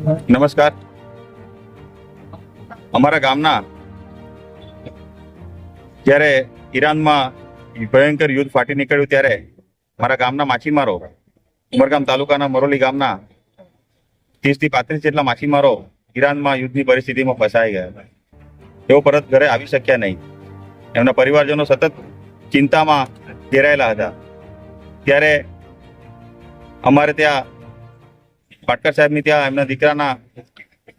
નમસ્કાર. અમારા ગામના જ્યારે ઈરાનમાં ભયંકર યુદ્ધ ફાટી નીકળ્યું ત્યારે મારા ગામના માછીમારો ઉમરગામ તાલુકાના મરોલી ગામના 30 થી 35 જેટલા માછીમારો ઈરાનમાં યુદ્ધની પરિસ્થિતિમાં ફસાઈ ગયા. તેઓ પરત ઘરે આવી શક્યા નહીં. એમના પરિવારજનો સતત ચિંતામાં ઘેરાયેલા હતા. ત્યારે અમારે ત્યાં પાટકર સાહેબની ત્યાં એમના દીકરાના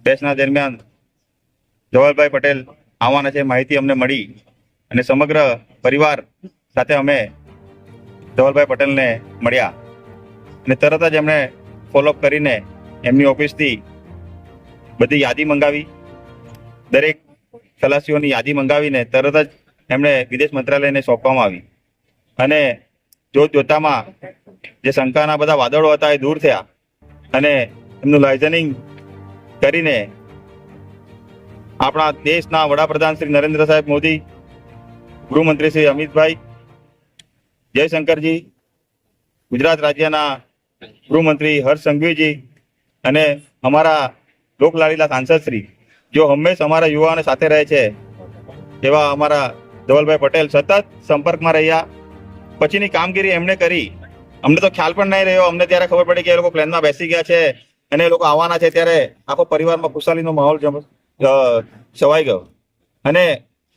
બેસના દરમિયાન જવાહરભાઈ પટેલ આવવાના છે માહિતી અમને મળી અને સમગ્ર પરિવાર સાથે અમે જવાહરભાઈ પટેલને મળ્યા અને તરત જ એમણે ફોલોઅપ કરીને એમની ઓફિસથી બધી યાદી મંગાવી. દરેક ખલાસીઓની યાદી મંગાવીને તરત જ એમણે વિદેશ મંત્રાલયને સોંપવામાં આવી અને જોતામાં જે શંકાના બધા વાદળો હતા એ દૂર થયા અને એમનું લાઇઝનિંગ કરીને આપણા દેશના વડાપ્રધાન શ્રી નરેન્દ્ર સાહેબ મોદી, ગૃહમંત્રી શ્રી અમિતભાઈ, જયશંકરજી, ગુજરાત રાજ્યના ગૃહમંત્રી હર્ષ સંઘવીજી અને અમારા લોકલાડીલા સાંસદ શ્રી જો હંમેશા અમારા યુવાઓને સાથે રહે છે એવા અમારા ધવલભાઈ પટેલ સતત સંપર્કમાં રહ્યા. પછીની કામગીરી એમણે કરી. અમને તો ખ્યાલ પણ નહીં રહ્યો. અમને ત્યારે ખબર પડી કે એ લોકો પ્લેનમાં બેસી ગયા છે અને એ લોકો આવવાના છે. ત્યારે આખો પરિવારમાં ખુશાલીનો માહોલ છવાઈ ગયો અને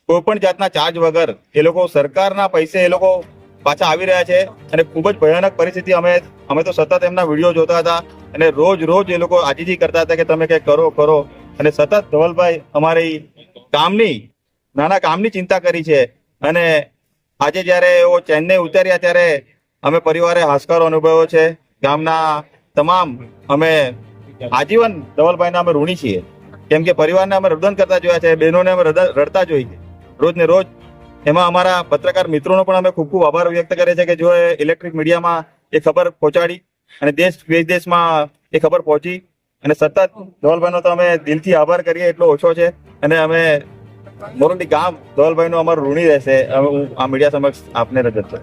કોઈ પણ જાતના ચાર્જ વગર એ લોકો સરકારના પૈસે એ લોકો પાછા આવી રહ્યા છે અને ખૂબ જ ભયાનક પરિસ્થિતિ. અમે તો સતત એમના વિડીયો જોતા હતા અને રોજ એ લોકો આજીજી કરતા હતા કે તમે કંઈક કરો અને સતત ધવલભાઈ અમારી નાના કામની ચિંતા કરી છે. અને આજે જ્યારે એઓ ચેન્નઈ ઉતર્યા ત્યારે અમે પરિવારે હાશકારો અનુભવ્યો છે. ગામના તમામ અમે આજીવન ધવલભાઈના અમે ઋણી છીએ, કેમ કે પરિવારને અમે રુદન કરતા જોયા છે, બહેનોને અમે રડતા જોઈ છે રોજ ને રોજ. એમાં અમારા પત્રકાર મિત્રોનો પણ અમે ખૂબ ખૂબ આભાર વ્યક્ત કરીએ છીએ કે જો ઇલેક્ટ્રિક મીડિયામાં એ ખબર પહોંચાડી અને દેશ વિદેશમાં એ ખબર પહોંચી અને સતત ધવલભાઈનો તો અમે દિલથી આભાર કરીએ એટલો ઓછો છે. અને અમે મોરલી ગામ ધવલભાઈનું અમારું ઋણી રહેશે. હું આ મીડિયા સમક્ષ આપને રજૂ કરું.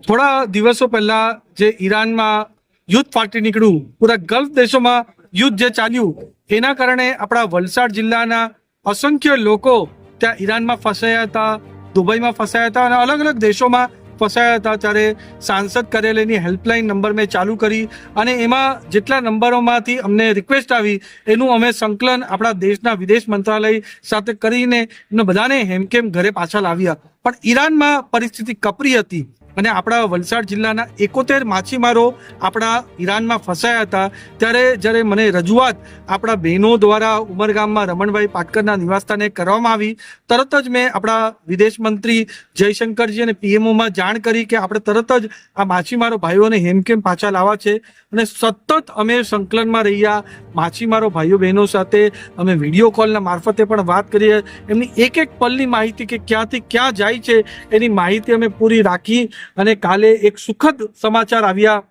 થોડા દિવસો પહેલા જે ઈરાનમાં યુદ્ધ ફાટી નીકળ્યું, પૂરા ગલ્ફ દેશોમાં યુદ્ધ જે ચાલ્યું, એના કારણે આપણા વલસાડ જિલ્લાના અસંખ્ય લોકો ત્યાં ઈરાનમાં ફસાયા હતા, દુબઈમાં ફસાયા હતા અને અલગ અલગ દેશોમાં ફસાયા હતા. ત્યારે સાંસદ કાર્યાલયની હેલ્પલાઇન નંબર મેં ચાલુ કરી અને એમાં જેટલા નંબરોમાંથી અમને રિક્વેસ્ટ આવી એનું અમે સંકલન આપણા દેશના વિદેશ મંત્રાલય સાથે કરીને એમને બધાને હેમકેમ ઘરે પાછા લાવ્યા. પણ ઈરાનમાં પરિસ્થિતિ કપરી હતી અને આપણા વલસાડ જિલ્લાના 71 માછીમારો આપણા ઈરાનમાં ફસાયા હતા. ત્યારે જ્યારે મને રજૂઆત આપણા બહેનો દ્વારા ઉમરગામમાં રમણભાઈ પાટકરના નિવાસસ્થાને કરવામાં આવી, તરત જ મેં આપણા વિદેશ મંત્રી જયશંકરજી અને પીએમઓમાં જાણ કરી કે આપણે તરત જ આ માછીમારો ભાઈઓને હેમકેમ પાછા લાવવા છે. અને સતત અમે સંકલનમાં રહ્યા માછીમારો ભાઈઓ બહેનો સાથે. અમે વિડીયો કોલના મારફતે પણ વાત કરીએ. એમની એક પલની માહિતી કે ક્યાંથી ક્યાં જાય છે એની માહિતી અમે પૂરી રાખી. અને કાલે એક સુખદ સમાચાર આવ્યા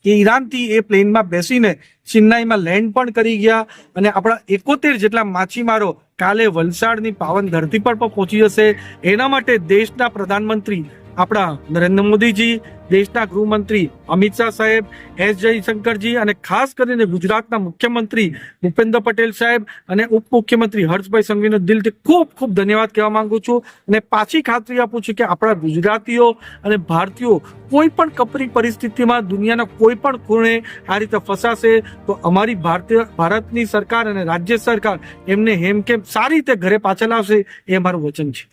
કે ઈરાનથી એ પ્લેનમાં બેસીને ચેન્નાઈમાં લેન્ડ પણ કરી ગયા અને આપણા 71 જેટલા માછીમારો કાલે વલસાડની પાવન ધરતી પર પણ પહોંચી જશે. એના માટે દેશના પ્રધાનમંત્રી આપણા નરેન્દ્ર મોદીજી, દેશના ગૃહમંત્રી અમિત શાહ સાહેબ, એસ જયશંકરજી અને ખાસ કરીને ગુજરાતના મુખ્યમંત્રી ભૂપેન્દ્ર પટેલ સાહેબ અને ઉપમુખ્યમંત્રી હર્ષભાઈ સંઘવીનો દિલથી ખૂબ ખૂબ ધન્યવાદ કહેવા માંગુ છું. અને પાછી ખાતરી આપું છું કે આપણા ગુજરાતીઓ અને ભારતીયો કોઈ પણ કપરી પરિસ્થિતિમાં દુનિયાના કોઈ પણ ખૂણે આ રીતે ફસાશે તો અમારી ભારતની સરકાર અને રાજ્ય સરકાર એમને હેમકેમ સારી રીતે ઘરે પાછા લાવશે, એ અમારું વચન છે.